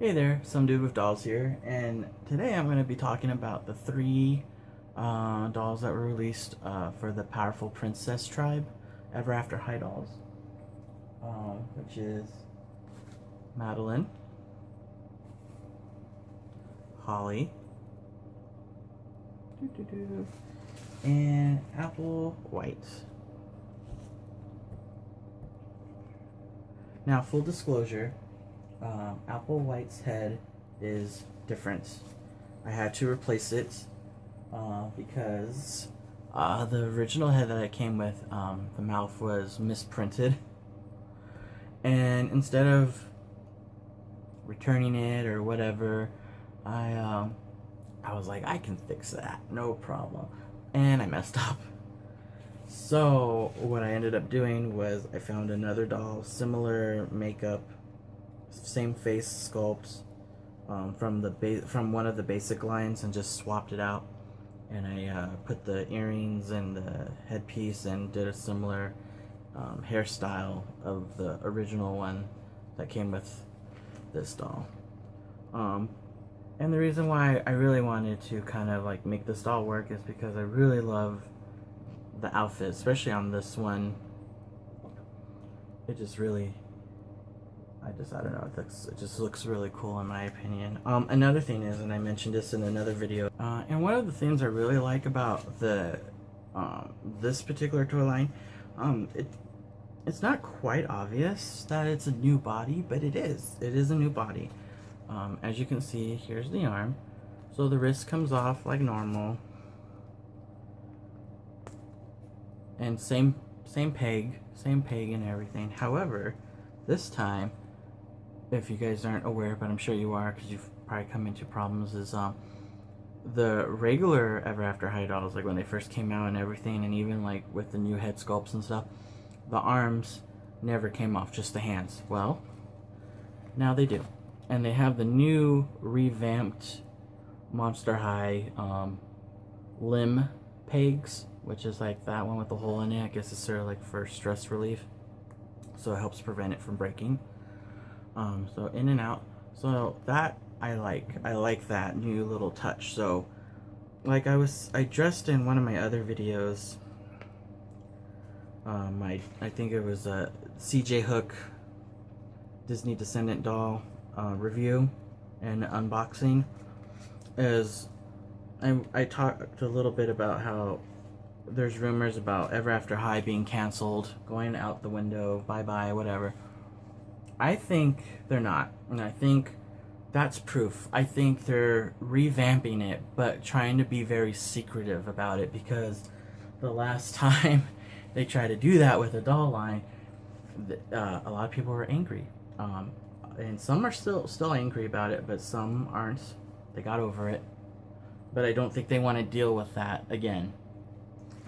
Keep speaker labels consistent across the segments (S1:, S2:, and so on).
S1: Hey there, some dude with dolls here, and today I'm going to be talking about the three dolls that were released for the Powerful Princess Tribe Ever After High dolls, which is Madeline, Holly, and Apple White. Now, full disclosure, Apple White's head is different. I had to replace it because the original head that I came with, the mouth was misprinted. And instead of returning it or whatever, I was like, I can fix that, no problem. And I messed up. So what I ended up doing was I found another doll, similar makeup, same face sculpt, from one of the basic lines, and just swapped it out. And I put the earrings and the headpiece and did a similar hairstyle of the original one that came with this doll. And the reason why I really wanted to kind of like make this doll work is because I really love the outfit, especially on this one. It just really, I don't know, it just looks really cool in my opinion. Another thing is, and I mentioned this in another video, and one of the things I really like about the this particular toy line, it's not quite obvious that it's a new body, but it is a new body. As you can see, here's the arm, so the wrist comes off like normal, and same peg and everything. However, this time, if you guys aren't aware, but I'm sure you are because you've probably come into problems, is the regular Ever After High dolls, like when they first came out and everything, and even like with the new head sculpts and stuff, the arms never came off, just the hands. Well, now they do, and they have the new revamped Monster High limb pegs, which is like that one with the hole in it. I guess it's sort of like for stress relief, so it helps prevent it from breaking. So in and out. So that I like that new little touch. So like I dressed in one of my other videos, I think it was a CJ Hook Disney Descendant doll review and unboxing. Is I talked a little bit about how there's rumors about Ever After High being canceled, going out the window, bye-bye, whatever. I think they're not, and I think that's proof. I think they're revamping it, but trying to be very secretive about it, because the last time they tried to do that with a doll line, a lot of people were angry. And some are still angry about it, but some aren't. They got over it. But I don't think they want to deal with that again.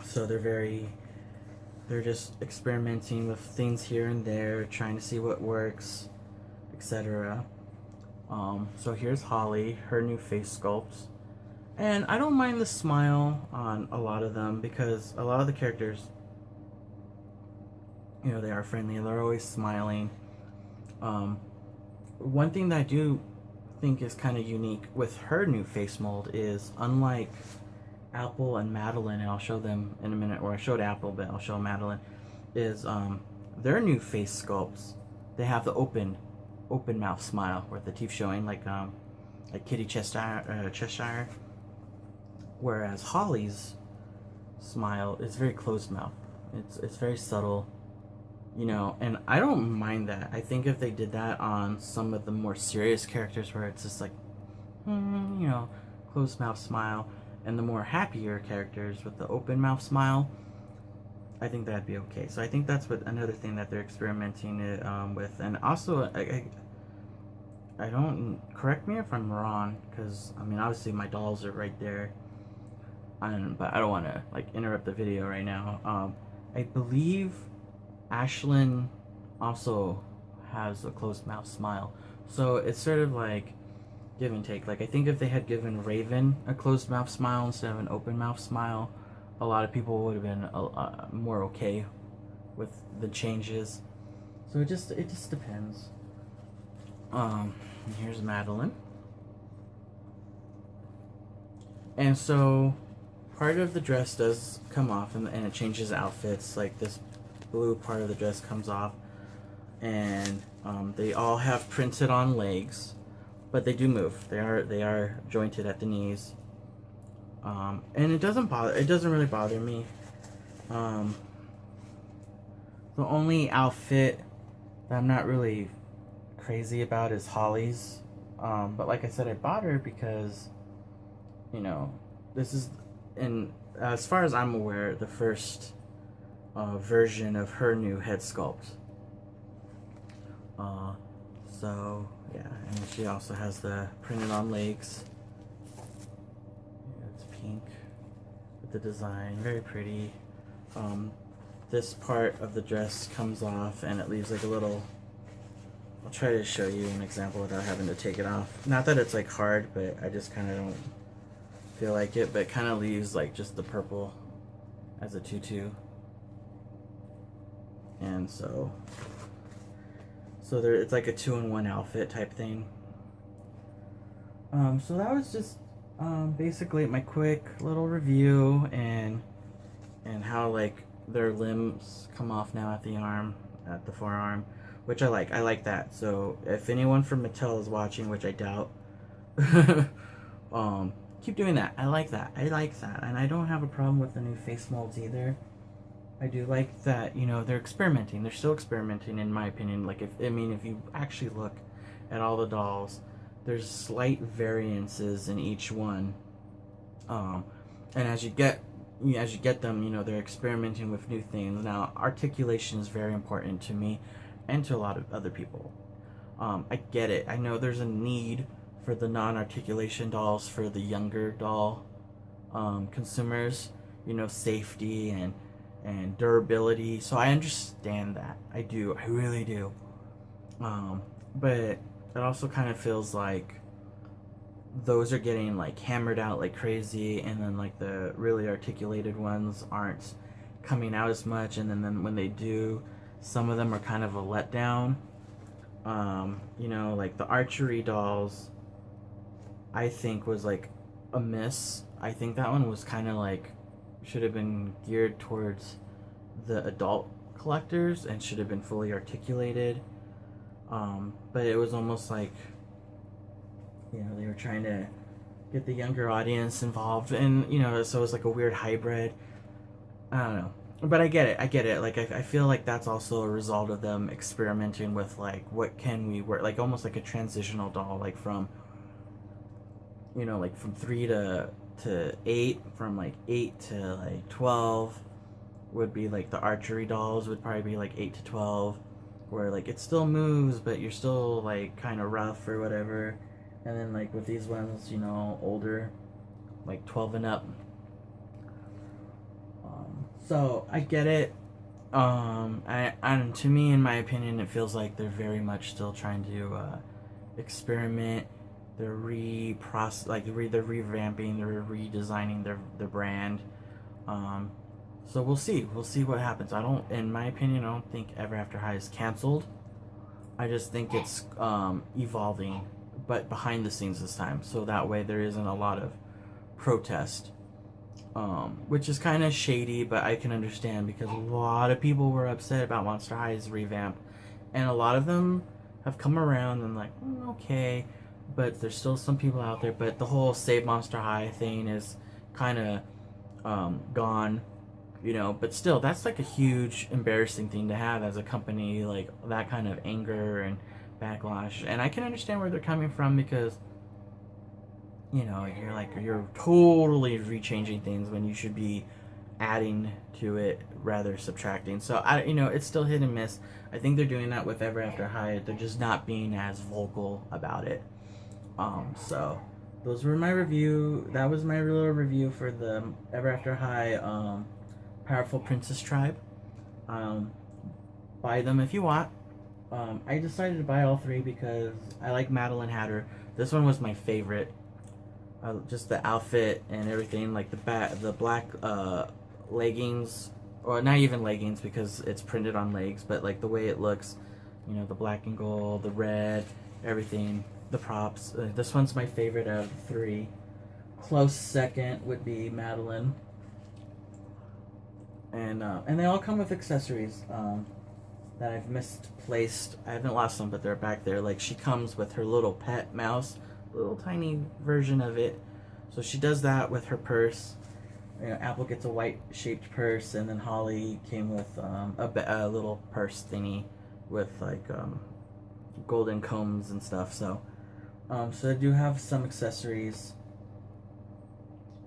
S1: So they're just experimenting with things here and there, trying to see what works, etc. So here's Holly, her new face sculpt. And I don't mind the smile on a lot of them, because a lot of the characters, you know, they are friendly, they're always smiling. One thing that I do think is kind of unique with her new face mold is, unlike Apple and Madeline, and I'll show them in a minute, or I showed Apple, but I'll show Madeline, is their new face sculpts, they have the open mouth smile with the teeth showing, like Kitty Cheshire, whereas Holly's smile is very closed mouth. It's very subtle, you know, and I don't mind that. I think if they did that on some of the more serious characters, where it's just like, you know, closed mouth smile, and the more happier characters with the open mouth smile, I think that'd be okay. So I think that's what another thing that they're experimenting with. And also, I don't, correct me if I'm wrong, because I mean, obviously my dolls are right there, but I don't want to like interrupt the video right now. I believe Ashlyn also has a closed mouth smile, so it's sort of like give and take. Like, I think if they had given Raven a closed mouth smile instead of an open mouth smile, a lot of people would have been more okay with the changes. So it just depends. Here's Madeline. And so part of the dress does come off, and it changes outfits. Like this blue part of the dress comes off, and they all have printed on legs, but they do move. They are jointed at the knees, and it doesn't really bother me. The only outfit that I'm not really crazy about is Holly's, but like I said, I bought her because, you know, this is, in as far as I'm aware, the first version of her new head sculpt. So yeah, and she also has the printed on legs. Yeah, it's pink with the design, very pretty. This part of the dress comes off, and it leaves like a little. I'll try to show you an example without having to take it off. Not that it's like hard, but I just kind of don't feel like it. But it kind of leaves like just the purple as a tutu, and so there, it's like a 2-in-1 outfit type thing. So that was just basically my quick little review, and how like their limbs come off now at the arm, at the forearm, which I like. I like that. So if anyone from Mattel is watching, which I doubt, keep doing that. I like that. And I don't have a problem with the new face molds either. I do like that, you know, they're experimenting. They're still experimenting, in my opinion. Like, if you actually look at all the dolls, there's slight variances in each one. And as you get them, you know, they're experimenting with new things. Now, articulation is very important to me and to a lot of other people. I get it. I know there's a need for the non-articulation dolls for the younger doll consumers, you know, safety and durability. So I understand that. I do. I really do. But it also kind of feels like those are getting like hammered out like crazy, and then like the really articulated ones aren't coming out as much, and then when they do, some of them are kind of a letdown. You know, like the archery dolls, I think was like a miss. I think that one was kind of like, should have been geared towards the adult collectors and should have been fully articulated. But it was almost like, you know, they were trying to get the younger audience involved, and, you know, so it was like a weird hybrid. I don't know. But I get it. Like, I feel like that's also a result of them experimenting with, like, what can we wear, like, almost like a transitional doll, like, from, you know, like, from 3 to 8, from, like, 8 to, like, 12 would be, like, the archery dolls would probably be, like, 8 to 12, where, like, it still moves, but you're still, like, kind of rough or whatever. And then, like, with these ones, you know, older, like 12 and up. So I get it. And to me, in my opinion, it feels like they're very much still trying to experiment. They're they're revamping, they're redesigning their brand. So we'll see what happens. In my opinion, I don't think Ever After High is canceled. I just think it's evolving, but behind the scenes this time, so that way there isn't a lot of protest. Which is kind of shady, but I can understand, because a lot of people were upset about Monster High's revamp, and a lot of them have come around and like, okay, but there's still some people out there. But the whole Save Monster High thing is kind of gone, you know. But still, that's like a huge embarrassing thing to have as a company, like that kind of anger and backlash. And I can understand where they're coming from, because, you know, you're totally rechanging things when you should be adding to it rather subtracting. So it's still hit and miss. I think they're doing that with Ever After High. They're just not being as vocal about it. So those were my review. That was my little review for the Ever After High Powerful Princess Tribe. Buy them if you want. I decided to buy all 3 because I like Madeline Hatter. This one was my favorite. Just the outfit and everything, like the black leggings, or not even leggings because it's printed on legs, but like the way it looks, you know, the black and gold, the red, everything, the props. This one's my favorite out of the three. Close second would be Madeline. And they all come with accessories that I've misplaced. I haven't lost them, but they're back there. Like, she comes with her little pet mouse, little tiny version of it. So she does that with her purse. You know, Apple gets a white shaped purse, and then Holly came with a little purse thingy with like golden combs and stuff. So I do have some accessories.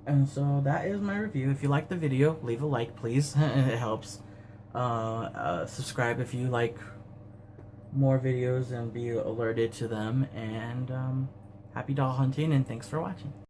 S1: And so that is my review. If you like the video, leave a like, please. It helps. Subscribe if you like more videos and be alerted to them. And happy doll hunting, and thanks for watching.